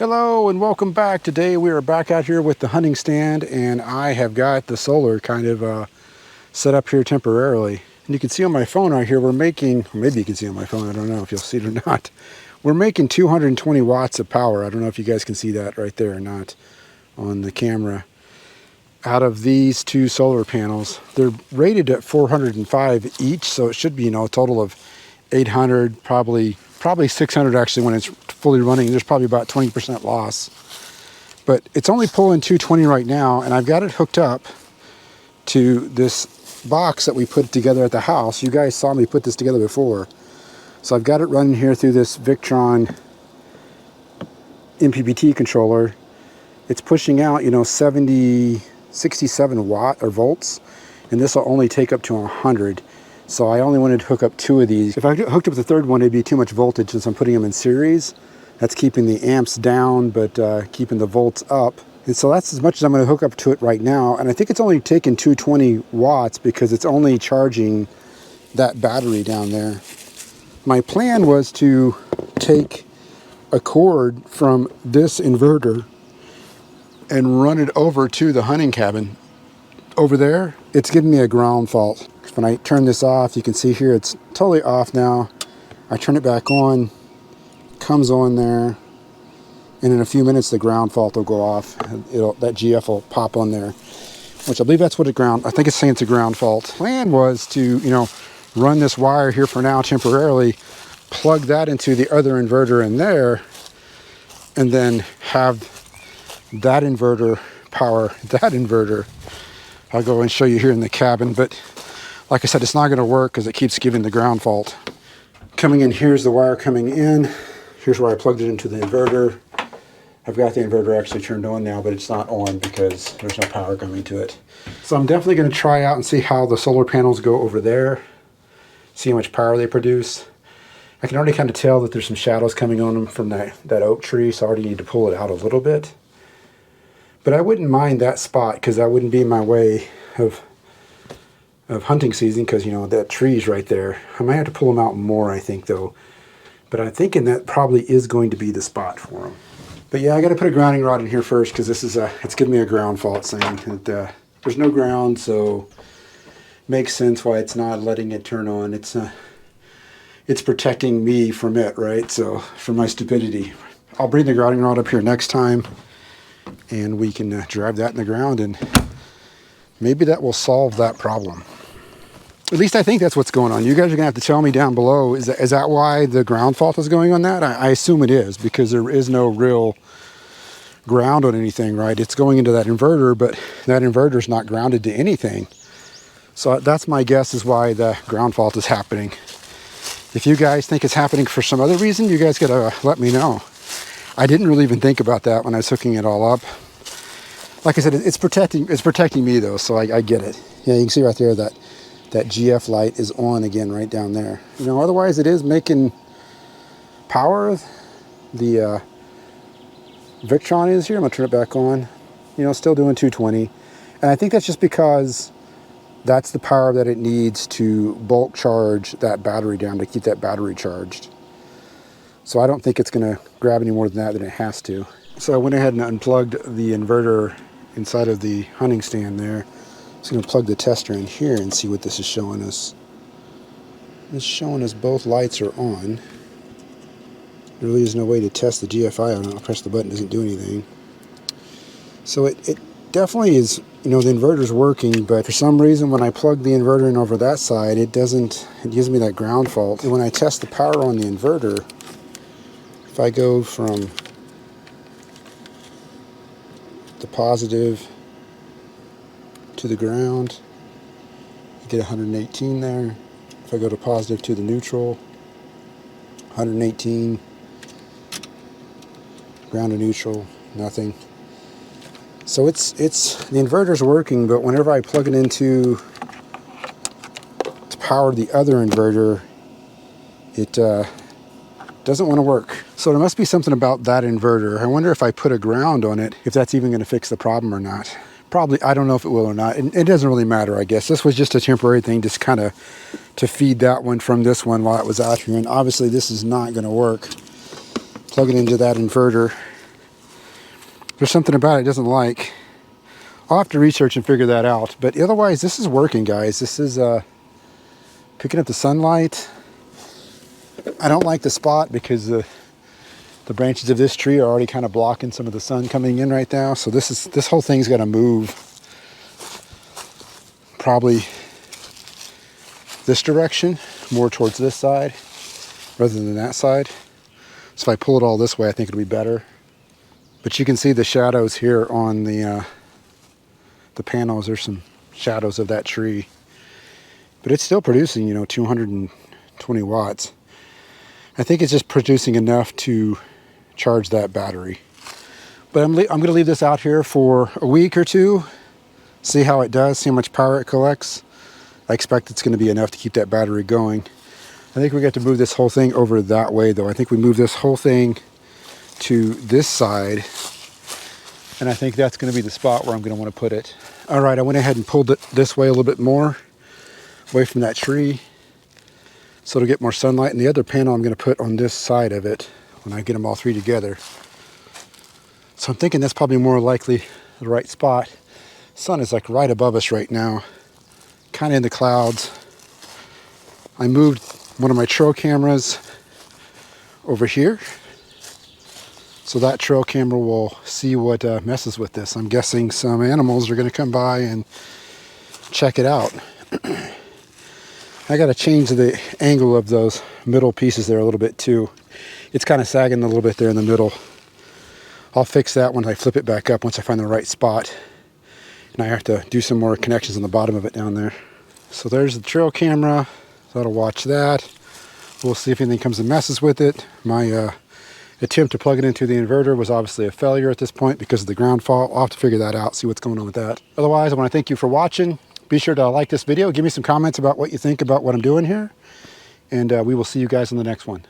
Hello and welcome back. Today we are back out here with the hunting stand, and I have got the solar kind of set up here temporarily. And you can see on my phone right here we're making, maybe you can see on my phone, I don't know if you'll see it or not. We're making 220 watts of power. I don't know if you guys can see that right there or not on the camera. Out of these two solar panels, they're rated at 405 each, so it should be, a total of 800, probably 600 actually when it's fully running. There's probably about 20% loss. But it's only pulling 220 right now, and I've got it hooked up to this box that we put together at the house. You guys saw me put this together before. So I've got it running here through this Victron MPPT controller. It's pushing out, 67 watt or volts, and this will only take up to 100. So I only wanted to hook up two of these. If I hooked up the third one, it'd be too much voltage since I'm putting them in series. That's keeping the amps down, but keeping the volts up. And so that's as much as I'm going to hook up to it right now. And I think it's only taking 220 watts because it's only charging that battery down there. My plan was to take a cord from this inverter and run it over to the hunting cabin. Over there, it's giving me a ground fault. When I turn this off, you can see here it's totally off now. I turn it back on, comes on there, and in a few minutes the ground fault will go off. That GF will pop on there, which I believe that's what I think it's saying it's a ground fault. Plan was to, run this wire here for now temporarily, plug that into the other inverter in there, and then have that inverter power that inverter. I'll go and show you here in the cabin, but like I said, it's not going to work because it keeps giving the ground fault. Coming in, here's the wire coming in. Here's where I plugged it into the inverter. I've got the inverter actually turned on now, but it's not on because there's no power coming to it. So I'm definitely going to try out and see how the solar panels go over there, see how much power they produce. I can already kind of tell that there's some shadows coming on them from that oak tree, so I already need to pull it out a little bit. But I wouldn't mind that spot because that wouldn't be in my way of hunting season because, that tree's right there. I might have to pull them out more, I think, though. But I'm thinking that probably is going to be the spot for them. But yeah, I got to put a grounding rod in here first because this is it's giving me a ground fault saying that there's no ground, so makes sense why it's not letting it turn on. It's protecting me from it, right? So from my stupidity. I'll bring the grounding rod up here next time, and we can drive that in the ground, and maybe that will solve that problem. At least I think that's what's going on. You guys are going to have to tell me down below, is that why the ground fault is going on that? I assume it is, because there is no real ground on anything, right? It's going into that inverter, but that inverter is not grounded to anything. So that's my guess is why the ground fault is happening. If you guys think it's happening for some other reason, you guys got to let me know. I didn't really even think about that when I was hooking it all up. Like I said, it's protecting me though, so I get it. Yeah, you can see right there that GF light is on again right down there. Otherwise it is making power. The Victron is here. I'm gonna turn it back on. Still doing 220. And I think that's just because that's the power that it needs to bulk charge that battery down to keep that battery charged. So I don't think it's gonna grab any more than it has to. So I went ahead and unplugged the inverter inside of the hunting stand there. Just going to plug the tester in here and see what this is showing us. It's showing us both lights are on. There really is no way to test the GFI on it. I'll press the button, it doesn't do anything. So it definitely is, the inverter's working, but for some reason when I plug the inverter in over that side, it gives me that ground fault. And when I test the power on the inverter, if I go from the positive to the ground, you get 118 there. If I go to positive to the neutral, 118, ground to neutral, nothing. So the inverter's working, but whenever I plug it into to power the other inverter, it doesn't want to work. So there must be something about that inverter. I wonder if I put a ground on it, if that's even going to fix the problem or not. Probably, I don't know if it will or not. It doesn't really matter, I guess. This was just a temporary thing, just kind of to feed that one from this one while it was out here. And obviously this is not going to work. Plug it into that inverter. There's something about it doesn't like. I'll have to research and figure that out. But otherwise, this is working, guys. This is picking up the sunlight. I don't like the spot because the branches of this tree are already kind of blocking some of the sun coming in right now. So this whole thing's got to move probably this direction, more towards this side rather than that side. So if I pull it all this way, I think it'll be better. But you can see the shadows here on the panels. There's some shadows of that tree. But it's still producing, you know, 220 watts. I think it's just producing enough to charge that battery. But I'm going to leave this out here for a week or two, see how it does, see how much power it collects. I expect it's going to be enough to keep that battery going. I think we got to move this whole thing over that way, though. I think we move this whole thing to this side, and I think that's going to be the spot where I'm going to want to put it. All right, I went ahead and pulled it this way a little bit more, away from that tree, so it'll get more sunlight. And the other panel I'm going to put on this side of it when I get them all three together. So I'm thinking that's probably more likely the right spot. Sun is like right above us right now, kind of in the clouds. I moved one of my trail cameras over here, so that trail camera will see what messes with this. I'm guessing some animals are going to come by and check it out. I got to change the angle of those middle pieces there a little bit too. It's kind of sagging a little bit there in the middle. I'll fix that when I flip it back up once I find the right spot. And I have to do some more connections on the bottom of it down there. So there's the trail camera. So I'll watch that. We'll see if anything comes and messes with it. My attempt to plug it into the inverter was obviously a failure at this point because of the ground fault. I'll have to figure that out, see what's going on with that. Otherwise, I want to thank you for watching. Be sure to like this video. Give me some comments about what you think about what I'm doing here. And we will see you guys in the next one.